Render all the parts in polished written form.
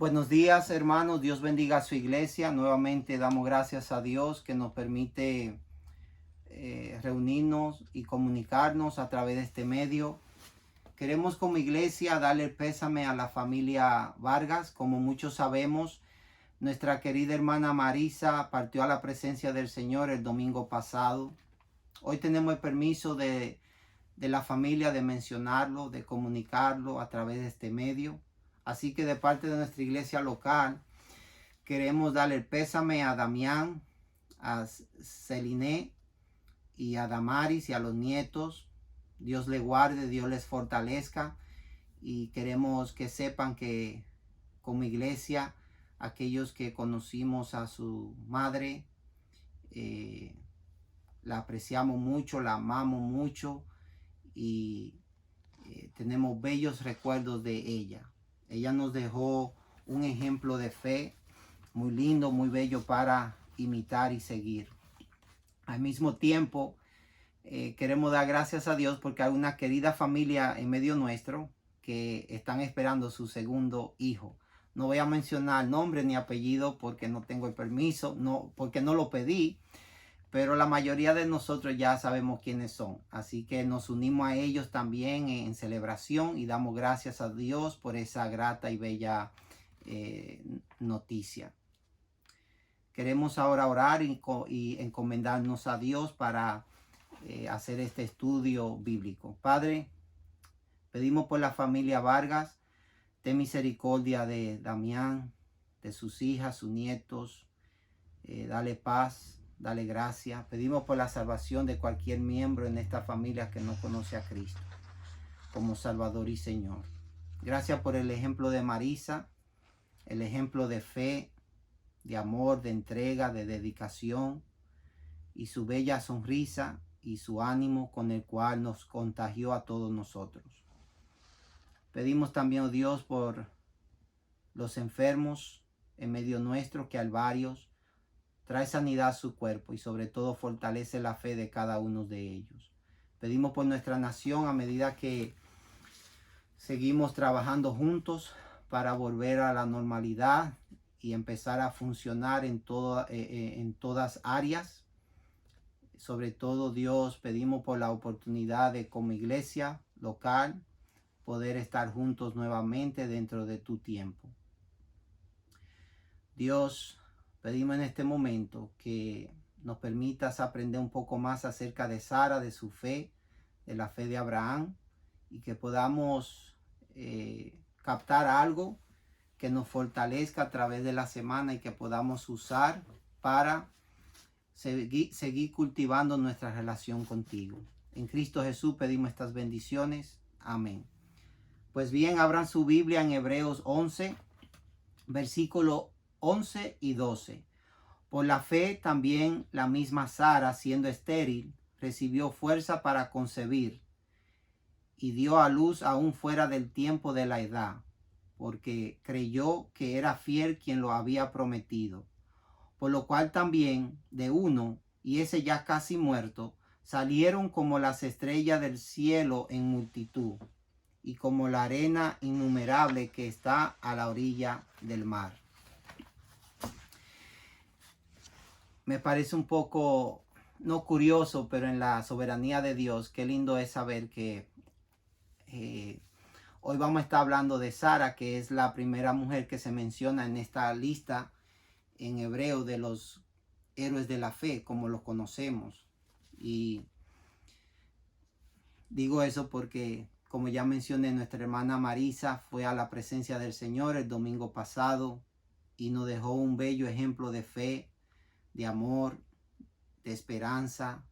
Buenos días, hermanos. Dios bendiga a su iglesia. Nuevamente damos gracias a Dios que nos permite reunirnos y comunicarnos a través de este medio. Queremos como iglesia darle el pésame a la familia Vargas. Como muchos sabemos, nuestra querida hermana Marisa partió a la presencia del Señor el domingo pasado. Hoy tenemos el permiso de la familia de mencionarlo, de comunicarlo a través de este medio. Así que de parte de nuestra iglesia local, queremos darle el pésame a Damián, a Celine y a Damaris y a los nietos. Dios les guarde, Dios les fortalezca. Y queremos que sepan que como iglesia, aquellos que conocimos a su madre, la apreciamos mucho, la amamos mucho y tenemos bellos recuerdos de ella. Ella nos dejó un ejemplo de fe muy lindo, muy bello para imitar y seguir. Al mismo tiempo, queremos dar gracias a Dios porque hay una querida familia en medio nuestro que están esperando su segundo hijo. No voy a mencionar nombre ni apellido porque no tengo el permiso, no, porque no lo pedí, pero la mayoría de nosotros ya sabemos quiénes son. Así que nos unimos a ellos también en celebración y damos gracias a Dios por esa grata y bella noticia. Queremos ahora orar y encomendarnos a Dios para hacer este estudio bíblico. Padre, pedimos por la familia Vargas, ten misericordia de Damián, de sus hijas, sus nietos, dale paz, dale gracia. Pedimos por la salvación de cualquier miembro en esta familia que no conoce a Cristo como Salvador y Señor. Gracias por el ejemplo de Marisa, el ejemplo de fe, de amor, de entrega, de dedicación y su bella sonrisa y su ánimo con el cual nos contagió a todos nosotros. Pedimos también, oh Dios, por los enfermos en medio nuestro, que hay varios. Trae sanidad a su cuerpo y sobre todo fortalece la fe de cada uno de ellos. Pedimos por nuestra nación a medida que seguimos trabajando juntos para volver a la normalidad y empezar a funcionar en todas áreas. Sobre todo, Dios, pedimos por la oportunidad de como iglesia local poder estar juntos nuevamente dentro de tu tiempo. Dios, pedimos en este momento que nos permitas aprender un poco más acerca de Sara, de su fe, de la fe de Abraham, y que podamos captar algo que nos fortalezca a través de la semana y que podamos usar para seguir cultivando nuestra relación contigo. En Cristo Jesús pedimos estas bendiciones. Amén. Pues bien, abran su Biblia en Hebreos 11, versículo 11 y 12. Por la fe también la misma Sara, siendo estéril, recibió fuerza para concebir y dio a luz aún fuera del tiempo de la edad, porque creyó que era fiel quien lo había prometido. Por lo cual también de uno, y ese ya casi muerto, salieron como las estrellas del cielo en multitud, y como la arena innumerable que está a la orilla del mar. Me parece un poco, no curioso, pero en la soberanía de Dios, qué lindo es saber que hoy vamos a estar hablando de Sara, que es la primera mujer que se menciona en esta lista en hebreo de los héroes de la fe, como los conocemos. Y digo eso porque, como ya mencioné, nuestra hermana Marisa fue a la presencia del Señor el domingo pasado y nos dejó un bello ejemplo de fe, de amor, de esperanza,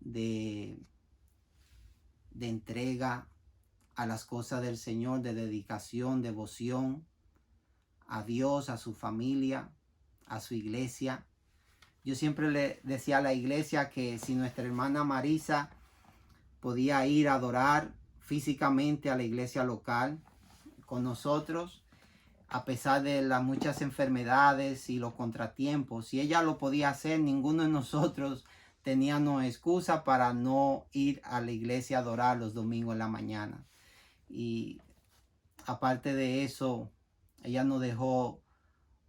de entrega a las cosas del Señor, de dedicación, devoción a Dios, a su familia, a su iglesia. Yo siempre le decía a la iglesia que si nuestra hermana Marisa podía ir a adorar físicamente a la iglesia local con nosotros, a pesar de las muchas enfermedades y los contratiempos, si ella lo podía hacer, ninguno de nosotros teníamos excusa para no ir a la iglesia a adorar los domingos en la mañana. Y aparte de eso, ella nos dejó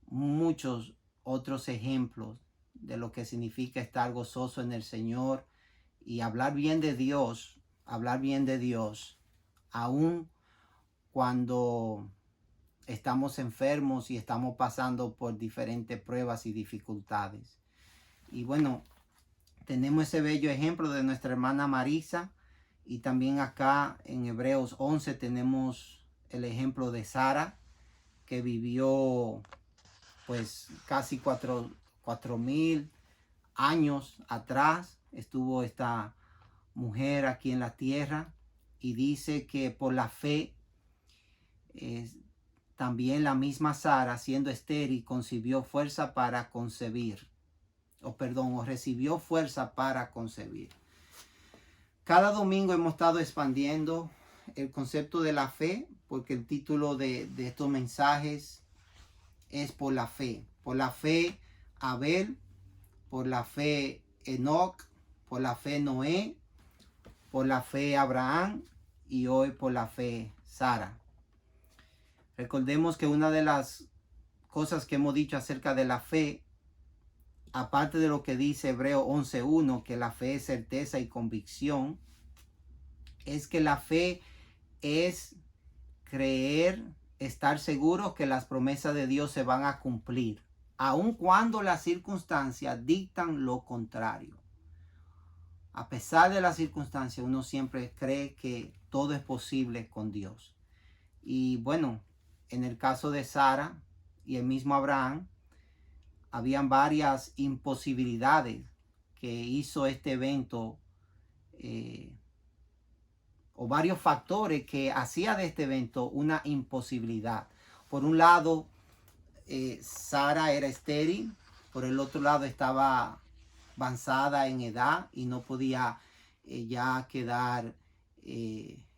muchos otros ejemplos de lo que significa estar gozoso en el Señor y hablar bien de Dios, aun cuando estamos enfermos y estamos pasando por diferentes pruebas y dificultades. Y bueno, tenemos ese bello ejemplo de nuestra hermana Marisa, y también acá en Hebreos 11 tenemos el ejemplo de Sara, que vivió pues casi 4.000 años atrás. Estuvo esta mujer aquí en la tierra, y dice que por la fe también la misma Sara, siendo estéril, concibió fuerza para concebir, o recibió fuerza para concebir. Cada domingo hemos estado expandiendo el concepto de la fe, porque el título de estos mensajes es por la fe. Por la fe Abel, por la fe Enoc, por la fe Noé, por la fe Abraham y hoy por la fe Sara. Recordemos que una de las cosas que hemos dicho acerca de la fe, aparte de lo que dice Hebreo 11:1, que la fe es certeza y convicción, es que la fe es creer, estar seguro que las promesas de Dios se van a cumplir, aun cuando las circunstancias dictan lo contrario. A pesar de las circunstancias, uno siempre cree que todo es posible con Dios. Y bueno, en el caso de Sara y el mismo Abraham, habían varias imposibilidades que hizo este evento, o varios factores que hacía de este evento una imposibilidad. Por un lado, Sara era estéril, por el otro lado estaba avanzada en edad y no podía ya quedar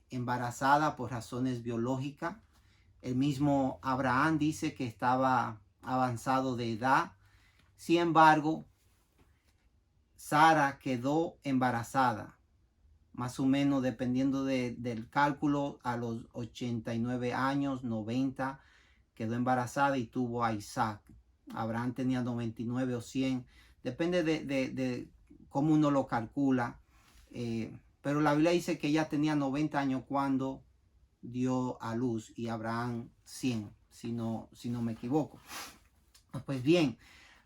embarazada por razones biológicas. El mismo Abraham dice que estaba avanzado de edad. Sin embargo, Sara quedó embarazada, más o menos dependiendo del cálculo, a los 89 años, 90, quedó embarazada y tuvo a Isaac. Abraham tenía 99 o 100, depende de cómo uno lo calcula, pero la Biblia dice que ella tenía 90 años cuando dio a luz y Abraham 100, si no me equivoco. Pues bien,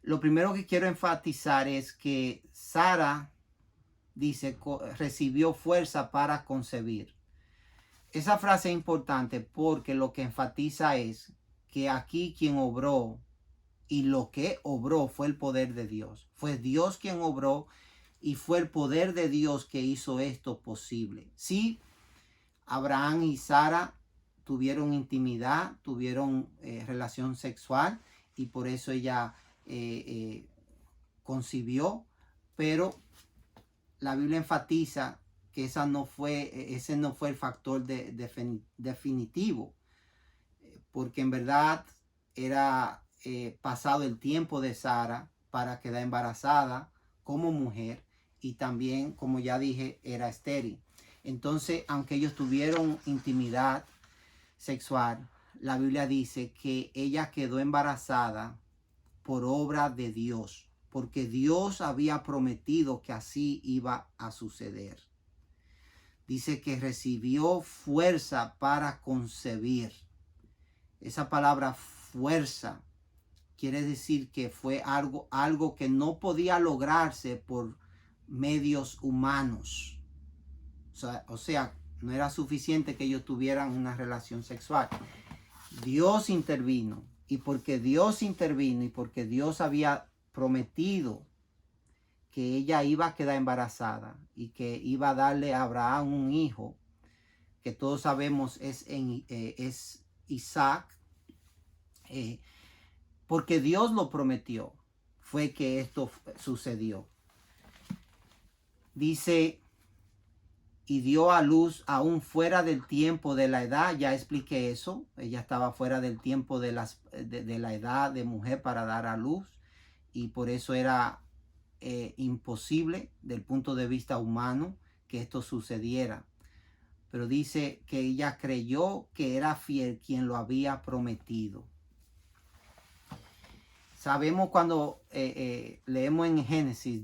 lo primero que quiero enfatizar es que Sara, dice, recibió fuerza para concebir. Esa frase es importante porque lo que enfatiza es que aquí quien obró, y lo que obró, fue el poder de Dios. Fue Dios quien obró y fue el poder de Dios que hizo esto posible. Sí, Abraham y Sara tuvieron intimidad, tuvieron relación sexual, y por eso ella concibió, pero la Biblia enfatiza que ese no fue el factor definitivo, porque en verdad era pasado el tiempo de Sara para quedar embarazada como mujer, y también, como ya dije, era estéril. Entonces, aunque ellos tuvieron intimidad sexual, la Biblia dice que ella quedó embarazada por obra de Dios, porque Dios había prometido que así iba a suceder. Dice que recibió fuerza para concebir. Esa palabra fuerza quiere decir que fue algo que no podía lograrse por medios humanos. O sea, no era suficiente que ellos tuvieran una relación sexual. Dios intervino, y porque Dios intervino y porque Dios había prometido que ella iba a quedar embarazada y que iba a darle a Abraham un hijo, que todos sabemos es Isaac, porque Dios lo prometió, fue que esto sucedió. Dice, y dio a luz aún fuera del tiempo de la edad. Ya expliqué eso. Ella estaba fuera del tiempo de la edad de mujer para dar a luz, y por eso era imposible del punto de vista humano que esto sucediera. Pero dice que ella creyó que era fiel quien lo había prometido. Sabemos cuando leemos en Génesis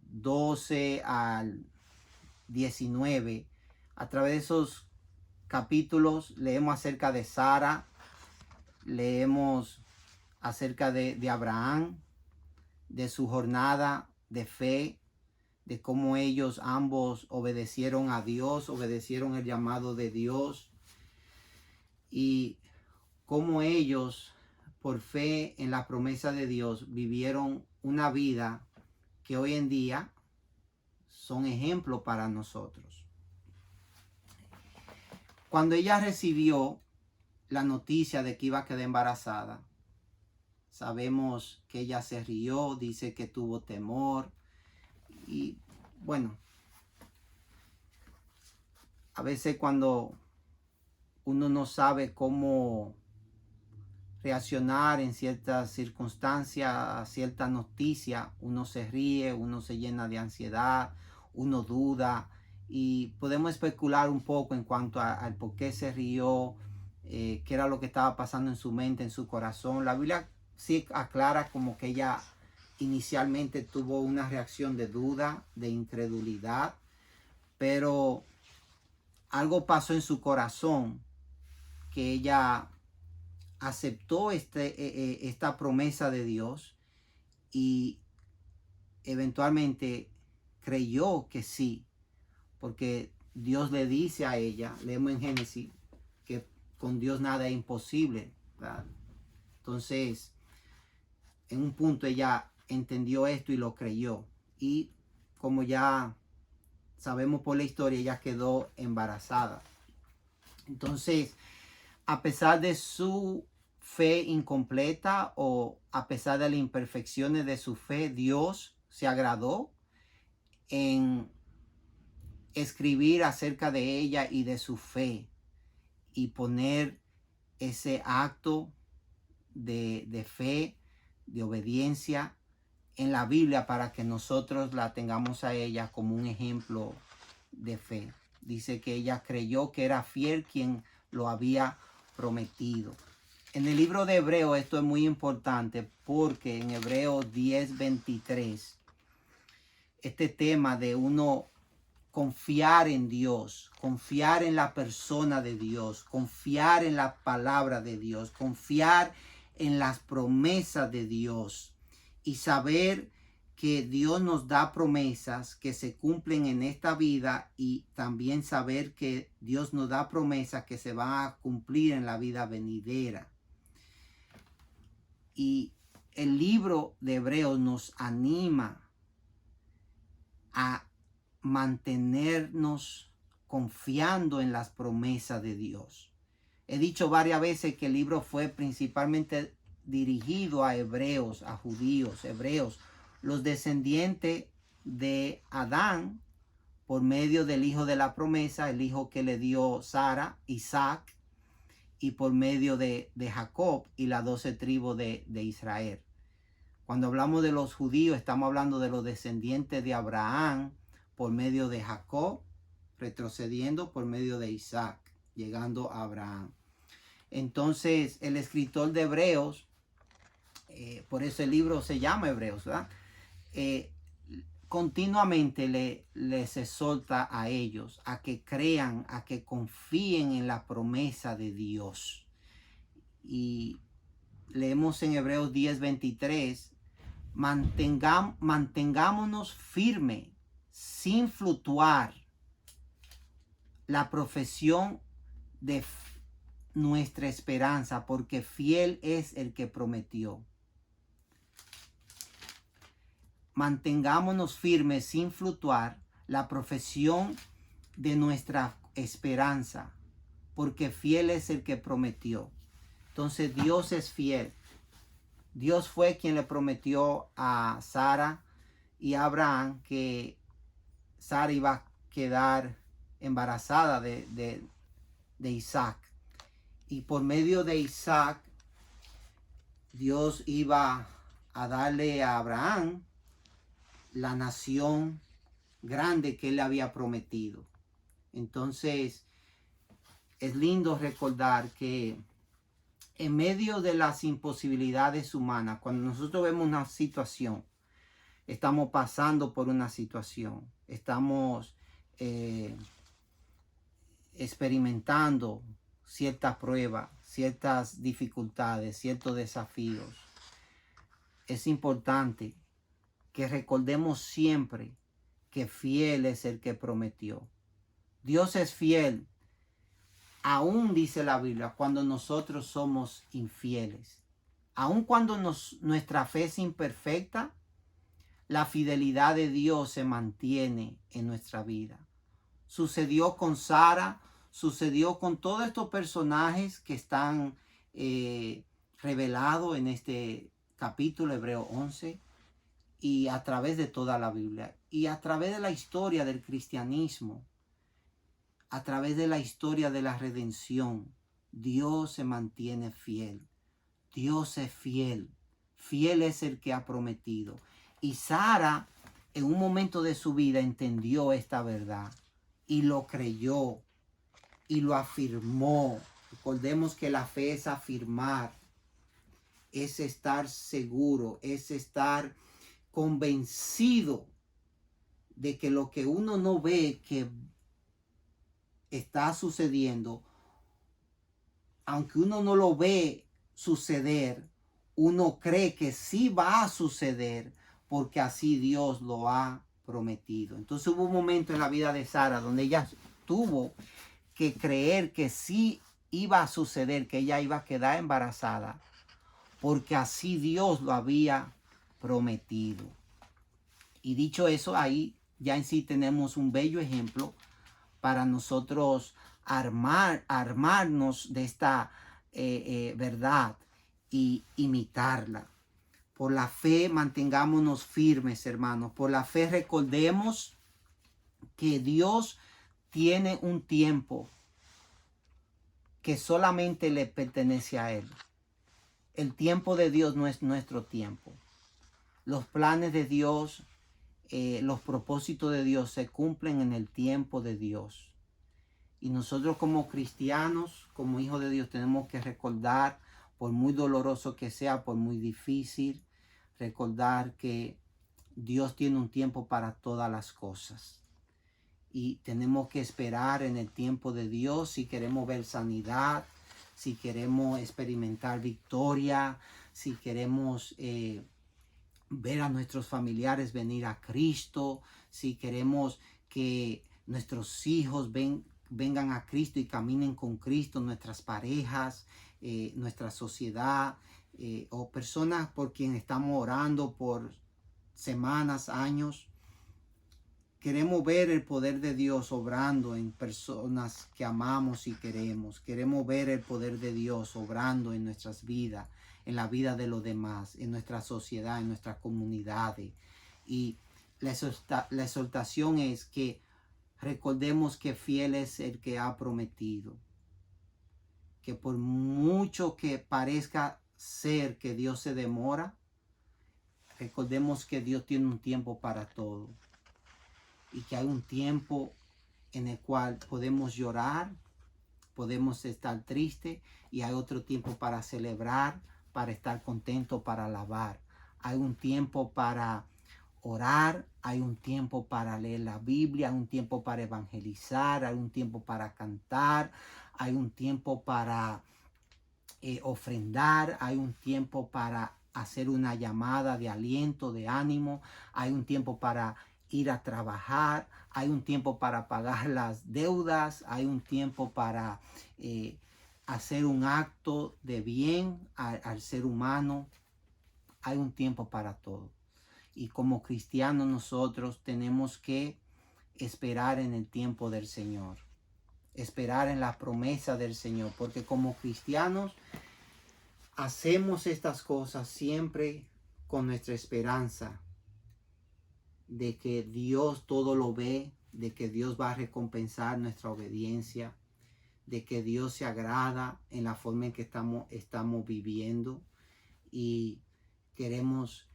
12 al 19, a través de esos capítulos leemos acerca de Sara, leemos acerca de Abraham, de su jornada de fe, de cómo ellos ambos obedecieron a Dios, obedecieron el llamado de Dios, y cómo ellos, por fe en la promesa de Dios, vivieron una vida que hoy en día son ejemplo para nosotros. Cuando ella recibió la noticia de que iba a quedar embarazada, sabemos que ella se rió, dice que tuvo temor. Y bueno, a veces cuando uno no sabe cómo reaccionar en ciertas circunstancias, a cierta noticia, uno se ríe, uno se llena de ansiedad, uno duda, y podemos especular un poco en cuanto al por qué se rió, qué era lo que estaba pasando en su mente, en su corazón. La Biblia sí aclara como que ella inicialmente tuvo una reacción de duda, de incredulidad, pero algo pasó en su corazón que ella aceptó esta promesa de Dios y eventualmente creyó que sí, porque Dios le dice a ella, leemos en Génesis, que con Dios nada es imposible, ¿verdad? Entonces, en un punto ella entendió esto y lo creyó, y como ya sabemos por la historia, ella quedó embarazada. Entonces, a pesar de su fe incompleta o a pesar de las imperfecciones de su fe, Dios se agradó en escribir acerca de ella y de su fe y poner ese acto de fe, de obediencia en la Biblia para que nosotros la tengamos a ella como un ejemplo de fe. Dice que ella creyó que era fiel quien lo había prometido. En el libro de Hebreo esto es muy importante porque en Hebreo 10:23 este tema de uno confiar en Dios, confiar en la persona de Dios, confiar en la palabra de Dios, confiar en las promesas de Dios y saber que Dios nos da promesas que se cumplen en esta vida y también saber que Dios nos da promesas que se van a cumplir en la vida venidera. Y el libro de Hebreos nos anima a mantenernos confiando en las promesas de Dios. He dicho varias veces que el libro fue principalmente dirigido a hebreos, a judíos, hebreos, los descendientes de Adán por medio del hijo de la promesa, el hijo que le dio Sara, Isaac, y por medio de Jacob y las 12 tribus de Israel. Cuando hablamos de los judíos, estamos hablando de los descendientes de Abraham por medio de Jacob, retrocediendo por medio de Isaac, llegando a Abraham. Entonces, el escritor de Hebreos, por eso el libro se llama Hebreos, ¿verdad? Continuamente les exhorta a ellos a que crean, a que confíen en la promesa de Dios. Y leemos en Hebreos 10:23, mantengámonos firme, sin fluctuar, la profesión de nuestra esperanza, porque fiel es el que prometió. Mantengámonos firmes sin fluctuar la profesión de nuestra esperanza, porque fiel es el que prometió. Entonces Dios es fiel. Dios fue quien le prometió a Sara y a Abraham que Sara iba a quedar embarazada de Isaac. Y por medio de Isaac, Dios iba a darle a Abraham la nación grande que él le había prometido. Entonces, es lindo recordar que en medio de las imposibilidades humanas, cuando nosotros vemos una situación, estamos pasando por una situación, estamos experimentando ciertas pruebas, ciertas dificultades, ciertos desafíos, es importante que recordemos siempre que fiel es el que prometió. Dios es fiel, aún dice la Biblia, cuando nosotros somos infieles. Aun cuando nuestra fe es imperfecta, la fidelidad de Dios se mantiene en nuestra vida. Sucedió con Sara, sucedió con todos estos personajes que están revelados en este capítulo Hebreo 11 y a través de toda la Biblia y a través de la historia del cristianismo, a través de la historia de la redención. Dios se mantiene fiel. Dios es fiel. Fiel es el que ha prometido. Y Sara, en un momento de su vida, entendió esta verdad y lo creyó y lo afirmó. Recordemos que la fe es afirmar, es estar seguro, es estar convencido de que lo que uno no ve que está sucediendo, aunque uno no lo ve suceder, uno cree que sí va a suceder porque así Dios lo ha prometido. Entonces hubo un momento en la vida de Sara donde ella tuvo que creer que sí iba a suceder, que ella iba a quedar embarazada, porque así Dios lo había prometido. Y dicho eso, ahí ya en sí tenemos un bello ejemplo para nosotros armarnos de esta verdad y imitarla. Por la fe mantengámonos firmes, hermanos. Por la fe recordemos que Dios tiene un tiempo que solamente le pertenece a Él. El tiempo de Dios no es nuestro tiempo. Los planes de Dios, los propósitos de Dios se cumplen en el tiempo de Dios. Y nosotros como cristianos, como hijos de Dios, tenemos que recordar, por muy doloroso que sea, por muy difícil, recordar que Dios tiene un tiempo para todas las cosas. Y tenemos que esperar en el tiempo de Dios si queremos ver sanidad, si queremos experimentar victoria, si queremos ver a nuestros familiares venir a Cristo, si queremos que nuestros hijos vengan a Cristo y caminen con Cristo, nuestras parejas, nuestra sociedad, o personas por quienes estamos orando por semanas, años. Queremos ver el poder de Dios obrando en personas que amamos y queremos. Queremos ver el poder de Dios obrando en nuestras vidas, en la vida de los demás, en nuestra sociedad, en nuestras comunidades. Y la exhortación es que recordemos que fiel es el que ha prometido. Que por mucho que parezca ser que Dios se demora, recordemos que Dios tiene un tiempo para todo. Y que hay un tiempo en el cual podemos llorar, podemos estar tristes, y hay otro tiempo para celebrar, para estar contentos, para alabar. Hay un tiempo para orar, hay un tiempo para leer la Biblia, hay un tiempo para evangelizar, hay un tiempo para cantar, hay un tiempo para ofrendar, hay un tiempo para hacer una llamada de aliento, de ánimo, hay un tiempo para ir a trabajar, hay un tiempo para pagar las deudas, hay un tiempo para hacer un acto de bien al ser humano, hay un tiempo para todo. Y como cristianos nosotros tenemos que esperar en el tiempo del Señor, esperar en la promesa del Señor, porque como cristianos hacemos estas cosas siempre con nuestra esperanza de que Dios todo lo ve, de que Dios va a recompensar nuestra obediencia, de que Dios se agrada en la forma en que estamos viviendo, y queremos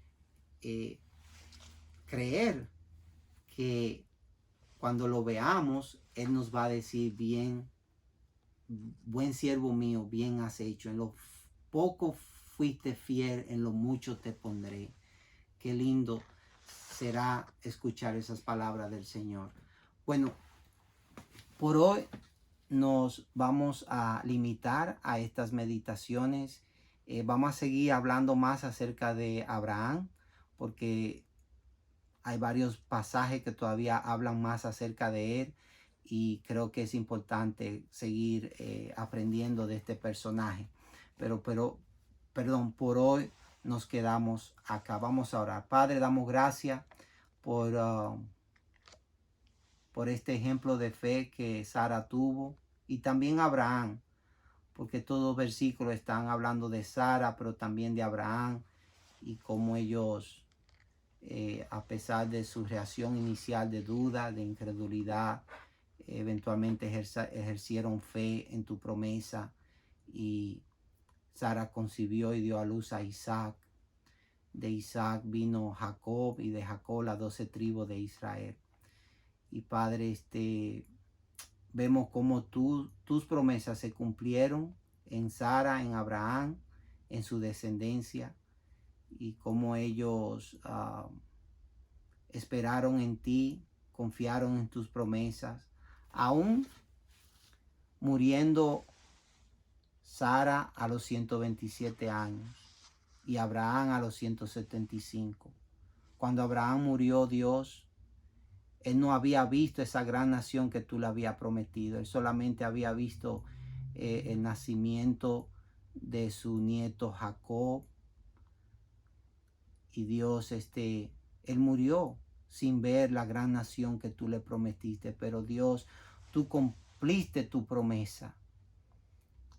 creer que cuando lo veamos, Él nos va a decir: bien, buen siervo mío, bien has hecho. poco fuiste fiel, en lo mucho te pondré. Qué lindo será escuchar esas palabras del Señor. Bueno, por hoy nos vamos a limitar a estas meditaciones. Vamos a seguir hablando más acerca de Abraham, porque hay varios pasajes que todavía hablan más acerca de él y creo que es importante seguir aprendiendo de este personaje. Pero, perdón, por hoy nos quedamos acá. Vamos a orar. Padre, damos gracias por este ejemplo de fe que Sara tuvo y también Abraham, porque todos los versículos están hablando de Sara, pero también de Abraham y cómo ellos, a pesar de su reacción inicial de duda, de incredulidad, eventualmente ejercieron fe en tu promesa y Sara concibió y dio a luz a Isaac. De Isaac vino Jacob y de Jacob las 12 tribus de Israel. Y Padre, vemos cómo tus promesas se cumplieron en Sara, en Abraham, en su descendencia, y cómo ellos esperaron en ti, confiaron en tus promesas, aún muriendo Sara a los 127 años y Abraham a los 175. Cuando Abraham murió, Dios, él no había visto esa gran nación que tú le habías prometido. Él solamente había visto el nacimiento de su nieto Jacob. Y Dios, él murió sin ver la gran nación que tú le prometiste. Pero Dios, tú cumpliste tu promesa.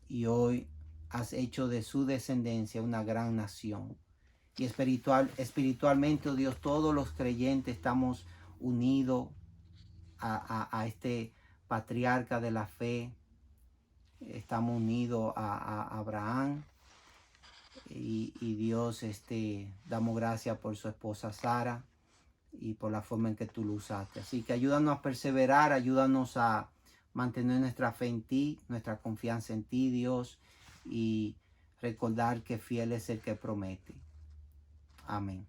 Y hoy has hecho de su descendencia una gran nación. Y espiritualmente, oh Dios, todos los creyentes estamos unidos a este patriarca de la fe. Estamos unidos a Abraham. Y Dios, damos gracias por su esposa Sara y por la forma en que tú lo usaste. Así que ayúdanos a perseverar, ayúdanos a mantener nuestra fe en ti, nuestra confianza en ti, Dios, y recordar que fiel es el que promete. Amén.